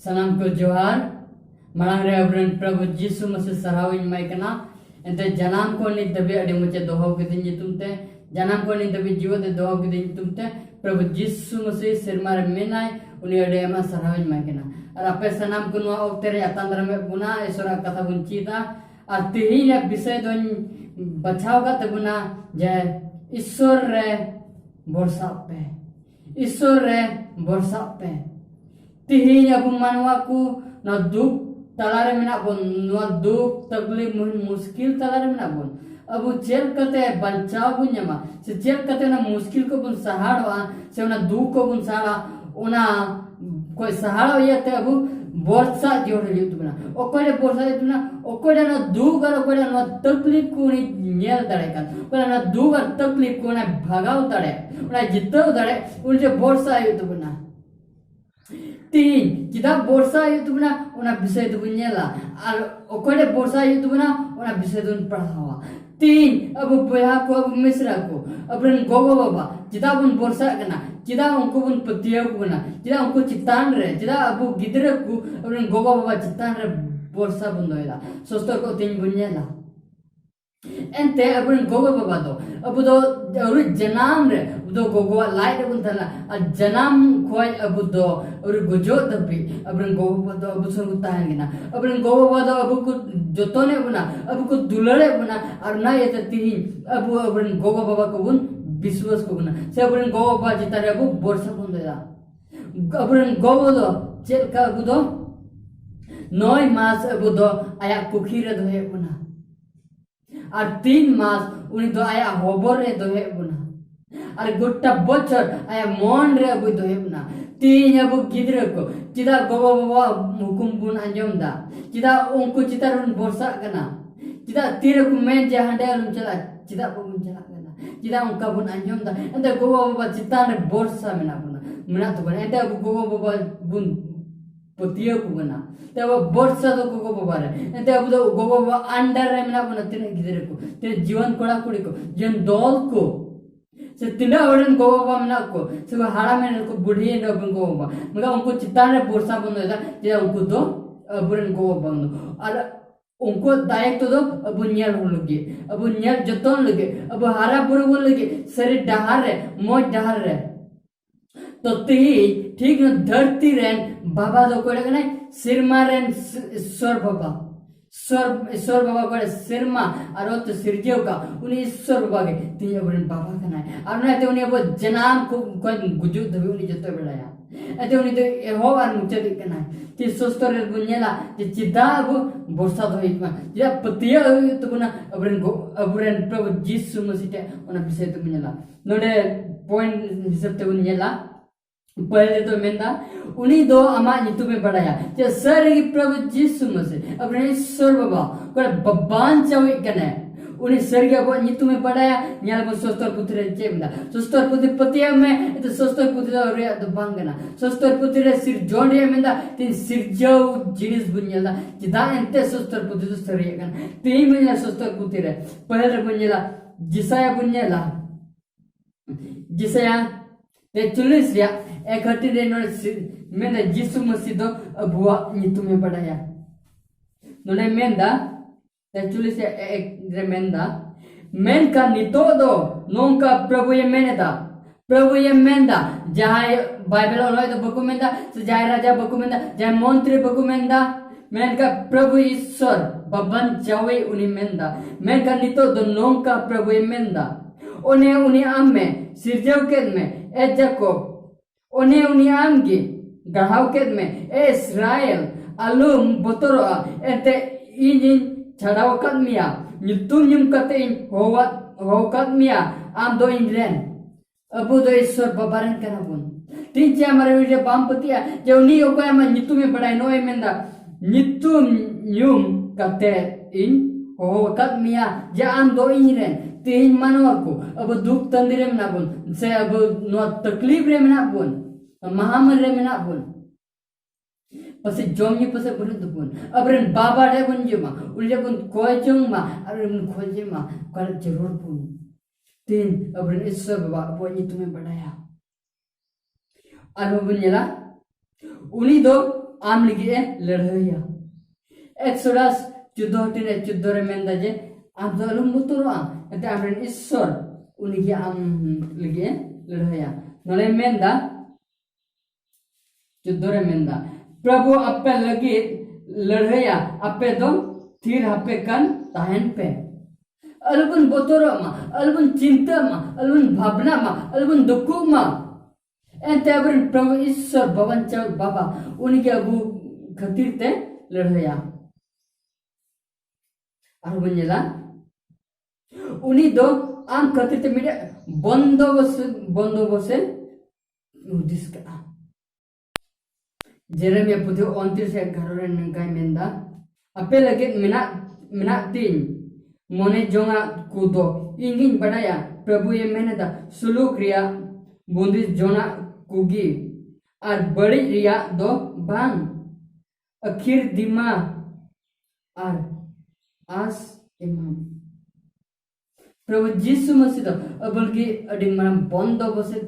सनाम को जोहार मांग रे अब्रन प्रभु यीशु मसीह सराविन माइकना एंते जनाम को नि दबे अडे मुचे दोहो किदिन तुमते जनाम को नि दबे जीव दे दोहो किदिन तुमते प्रभु यीशु मसीह सिरमार मेनाय उनी अडे एमा सराविन माइकना और आपे सनाम को नुआ ओक्ते रे अतांद्र में बुना ईश्वर कथा बुंचीता और तिहिन विषय दोन बचाव का तबुना जे ईश्वर रे भरोसा पे ईश्वर रे भरोसा पे तिहिन अब मानवा को न दुख तलारे में ना बोन न दुख तकलीफ मुश्किल तलारे में ना बोन अब चेल कते बचाव बुन्यमा से चेल कते ना मुश्किल को बुन सहारा से ना दुख को बुन सहारा उना कोई सहारा ये ते अब वर्षा जोड़ लियो तुमना ओकोरे वर्षा तुमना ओकोरे ना दुख और ओकोरे ना तकलीफ को नि नेल दड़े का ओकोरे ना दुख और तकलीफ को ना भगाव दड़े उना जितो दड़े उन जे वर्षा ये तुमना तीन kita borsa itu bina una bisa itu punya lah al okode borsa itu bina una bisa itu perahawa तीन अब बया को अब मिश्रा को अपन गोगो बाबा kita pun borsa kena kita उनको pun पतिया को बना kita उनको चितान रे kita अब गिदरे को अपन गोगो बाबा चितान रे borsa pun दोयला सोस्तर को तीन punya lah ente अपन गोगो बाबा तो अब तो और जनाम रे तो गोगो लाइट अपन थला जनाम खोय अब तो और गुजो दबी अपन गोगो बाबा तो अब सुन ताहन गिना अपन गोगो बाबा तो अब को जोतोने बना अब को दुलड़े बना और ना ये तीन अब अपन गोगो बाबा को बुन विश्वास को बना से अपन गोगो बाबा जिता रे अब वर्षा बन देला अपन गोगो तो चेल का अब तो 9 मास अब तो आया पुखीरे दोहे बना और 3 मास उनी तो आया होबर रे दोहे बुना और गोटा बचर आया मन रे अबु दोहे बुना तीन अबु गिदरे को चिदा गोबा बाबा हुकुम बुन अंजम दा चिदा उनको चिता रुन वर्षा कना चिदा तीर को मैं जे हंडे रुन चला चिदा को बुन चला कना चिदा उनका बुन अंजम दा एंते गोबा बाबा चिता ने वर्षा मेना बुना मेना तो बना एंते अबु गोबा बाबा बुन पतिया को बना तब वर्षा तो गोगो बाबा रे एंते अब तो गोगो बाबा अंडर रे मेना बना तेने गिदरे को तेने जीवन कोड़ा कुड़ी को जीवन दौल को से तिंडा वरन गोगो बाबा मेना को से हाड़ा में को बुढ़ी ने गोगो बाबा मगर उनको चितान रे वर्षा बंद होता जे उनको तो बुरन गोगो बंद और उनको दायित्व तो अब न्याल हो लगे अब न्याल जतन लगे अब हारा बुरगो लगे शरीर डहार रे मोज डहार रे तो ती ठीक न धरती रेन बाबा जो कोड़े कने सिरमा रेन ईश्वर बाबा ईश्वर बाबा कोड़े सिरमा और तो सिरजेव का उन्हें ईश्वर बाबा के ती अपन बाबा कना और ना ते उन्हें वो जनाम को कोई गुजुत दबे उन्हें जतो बेलाया अते उन्हें तो एहो बार मुचे कना ती सोस्तर बुन्यला जे चिदा वो वर्षा दो इतना जे पतिया तो बना अपन प्रभु यीशु मसीह उन्हें विषय तो बुन्यला नोडे पॉइंट हिसाब ते बुन्यला पहले तो मेंदा उन्हीं दो अमा नितु में बढ़ाया जे सर की प्रभु यीशु मसीह अपने ईश्वर बाबा को बब्बान चावे कने उन्हीं सर के वो नितु में बढ़ाया न्याल को सोस्तर पुत्र चेमदा सोस्तर पुत्र पतिया में तो सोस्तर पुत्र रे तो बांगना सोस्तर पुत्र सिर जोड़े मेंदा तीन सिर जो जिनिस बुन्यला जिदा एंते सोस्तर पुत्र तो सरिया कन तीन में सोस्तर पुत्र पहले बुन्यला जिसाया बुन्यला जिसाया ते 40 या एक हटी रेनोड मैंने यीशु मसीह तो अबुआ नितु में बढ़ाया नोने मेंदा ते 40 या एक रेमेंदा मेन का नितो दो नों का प्रभु ये मेनेदा प्रभु ये मेंदा जहाँ बाइबल ऑलवाइज तो बकु मेंदा जहाँ राजा बकु मेंदा जहाँ मंत्री बकु मेंदा मेन का प्रभु ईश्वर बबन चावे उन्हीं मेंदा मेन का नितो दो नों का प्रभु ये मेंदा उन्हें आम में सिरजेव के में ए जकोब उन्हें आमगी गढ़ाव के में ए इस्राएल अलुम बतरो एते इंजिन छड़ाव कदमिया नितुम निम कते हो कदमिया आम दो इंद्रन अबु दो ईश्वर बबारन कना बुन तीन चे हमारे वीडियो बाम पतिया जो नी ओको हम नितु में पढ़ाई नो एमेंदा नितुम निम कते इन हो कदमिया जे आम दो इंद्रन तीन मानवा को अब दुख तंदिरे में ना बुन से अब नो तकलीफ रे में ना बुन महामारी रे में ना बुन पसे जोमनी पसे बुन तो बुन अब रेन बाबा रे बुन जमा उल्ले बुन कोय चंगमा अरे बुन खोजे मा कर जरूर बुन तीन अब रेन ईश्वर बाबा अपनी तुम्हें बढ़ाया और बुन जला उन्हीं दो आम लगी लड़ाइया एक्सोडस 14 रे मेंदा जे आम तो अलुम बुतुरो एते आमरेन ईश्वर उनकी आम लगी लड़ाइया नले मेंदा 14 रे मेंदा प्रभु अपे लगी लड़ाइया अपे दो थीर हपे कन ताहन पे अलबुन बोतोरो मा अलबुन चिंता मा अलबुन भावना मा अलबुन दुख मा एंते अबरन प्रभु ईश्वर भवन चल बाबा उनके अबु खातिर ते लड़ाइया अलबुन जेला उनी दो आम खातिर ते मिडे बंदोबस उदिस का जेरेमिया पुथि 29:11 रे नंगाय मेंदा अपे लगे मिना तीन मोने जोंगा कुदो इंगिन बड़ाया प्रभु ये मेनेदा सुलूक रिया बुंदिस जोना कुगी और बड़ी रिया दो बांग अखिर दिमा और आस इमाम प्रभु यीशु मसीह दो अबल की अडिंग मरम बंदो बसे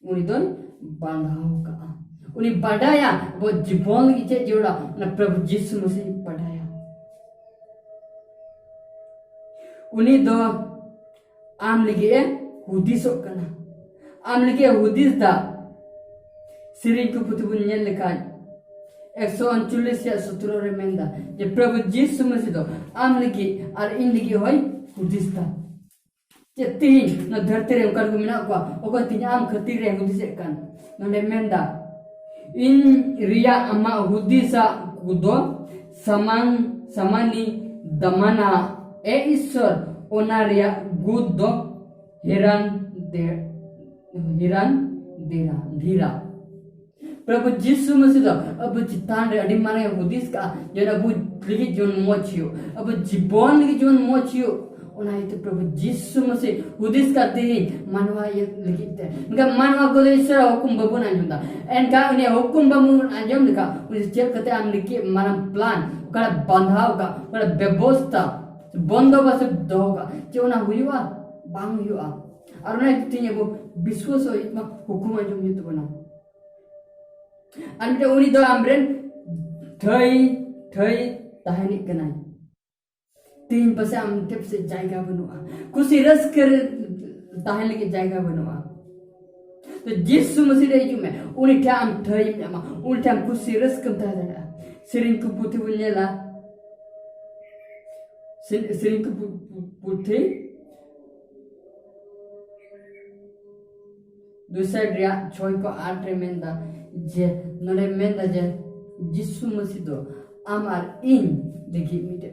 उनी दो बांधाओ का उनी बढ़ाया वो जीवन की चे जोड़ा ना प्रभु यीशु मसीह बढ़ाया उनी दो आम लगे हुदिसो कना आम लगे हुदिस दा सिरिन को पुतुबुन नेल लेका 139 या 17 रे मेंदा जे प्रभु यीशु मसीह दो आम लगे और इन लगे होय हुदिस दा जे तीन न धरती रे उनका मिना को ओको तीन आम खतिर रे हुदिस कन नले मेंदा इन रिया अमा हुदिसा कुदो समानी दमना ए ईश्वर ओनारिया गुद दो हिरन धीरा प्रभु यीशु मसीह दो अब चितान रे अडी माने हुदिस का जन अब लिखि जोन मोचियो अब जीवन लिखि जोन मोचियो ओना इते प्रभु यीशु मसीह हुदिस का दी मानवा ये लिखिते इनका मानवा को ईश्वर हुकुम बबुन अंजुंदा एनका उन्हें हुकुम बबुन अंजुम लिखा उस चेक कते आम लिखि मानम प्लान का बंधाव का व्यवस्था बंदोबस्त दोगा चोना हुआ बांग हुआ और ना इतने वो विश्वास हो इतना हुकुम अंजुम ये तो बना अन्य उनी दो आमरेन थई ताहनी कनाई तीन पसे आम टेप से जायगा बनुआ कुछ रस कर ताहनी के जायगा बनुआ तो यीशु मसीह रे जुमे उनी क्या आम थई में उनी क्या कुछ रस कम ताहना सिरिन को पुथि बुनेला सिरिन को पुथि दूसरा ड्रिया 6 को 8 रे मेंदा जे नले मेंदा जे यीशु मसीह दो आमार इन देखि मिटे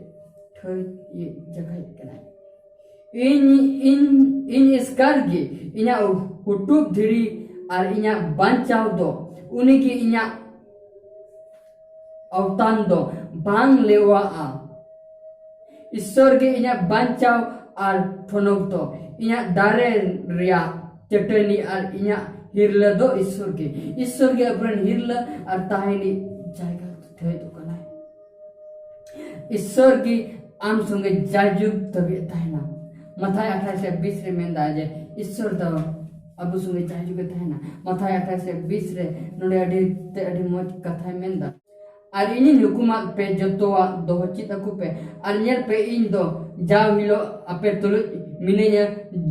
थई ये जगह कना इन इसकार गे इना हुटुब धीरी और इना बांचाव दो उनी की इना अवतान दो बांग लेवा आ ईश्वर के इना बांचाव और ठनक दो इना दारे रिया चटनी और इना हिरला दो ईश्वर के अपरन हिरला और ताहनी जायगा थे तो कना ईश्वर की आम संगे जाजुग तबे ताहना मथाई 28:20 रे मेंदा जे ईश्वर द अबु संगे जाजुग ताहना मथाई 28:20 रे नोडे अडी मोज कथा मेंदा और इनी हुकुमा पे जतोवा दोहचित अकु पे और नेल पे इन दो जाव हिलो अपे तुलु मिनेया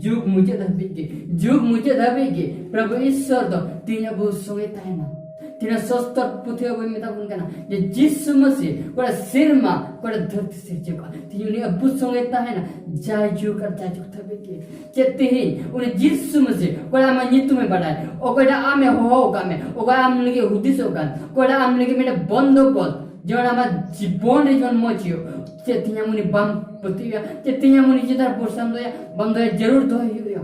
जुग मुझे धबिगे प्रभु ईश्वर दो तीन अबु संगे ताहना तीन सस्तर पुथे अबु मेता बुन कना जे यीशु मसीह कोड़ा सिरमा कोड़ा धरती से जका तीन अबु संगे ताहना जाजुग थबिगे चेते ही उन यीशु मसीह कोड़ा मा नितु में बढ़ाए ओ कोड़ा आमे हो का में ओ कोड़ा आम लगे हुदिसो का कोड़ा आम लगे मेरे बंदोबस्त जोन आमा जीवन रे जोन मोचियो चेतिया मुनि बम पतिया चेतिया मुनि जिदार पोरसम दोया बम दोया जरूर दो हियो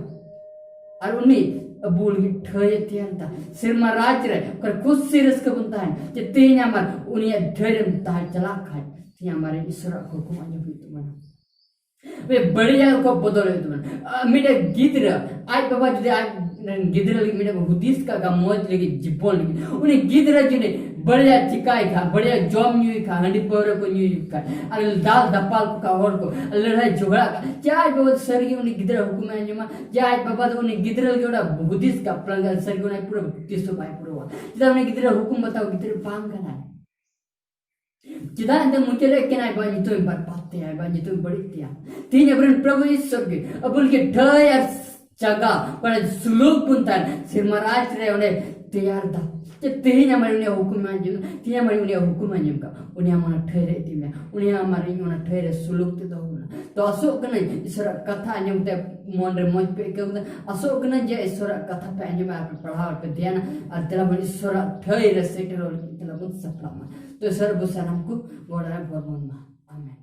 और उनी अबुल की ठय तियंता सिरमा राज रे कर कुछ सिरस के बनता है चेतिया मार उनी धैर्य ता चला खाए तिया मारे ईश्वर को कुमाने भी तो बना वे बढ़िया को बदले तो बना मेरे गिद्र आज बाबा जुदे आज गिद्र लगी मेरे हुदिस का मौज लगी जीवन लगी उन्हें गिद्र जुने बढ़िया चिकाई खा बढ़िया जॉम न्यू खा हंडी पौरे को न्यू खा अरे दाल दपाल का और को लड़ाई झगड़ा का चाय बाबा सरगी उन्हें गिद्र हुकुम है जमा चाय बाबा तो उन्हें गिद्र लगी उड़ा हुदिस का प्लंग सरगी उन्हें पूरा तीसो पाए पूरा हुआ जब उन्हें गिद्र हुकुम बताओ गिद्र पांग करना है Cita ente muncul kena gua itu berpati ya, gua itu beritia. Tinya beren Prabhu Yesus ke, apul ke dhaya jaga, pada suluk pun tan, sirmaraj re one tiyar da. Tinya mari unia hukum anjum, tinya mari unia hukum anjum ka, unia mana dhaya timnya, unia mari mana dhaya suluk tu dah. तो अशोक कने ईश्वर कथा अंजमते मन रे मज पे के अशोक कने जे ईश्वर कथा पे अंजम आप पढ़ाव पे ध्यान और तेरा बन ईश्वर ठई रे सेटर और तेरा बन सपना तो ईश्वर बुसरम को गोड़ा बरमन आमेन।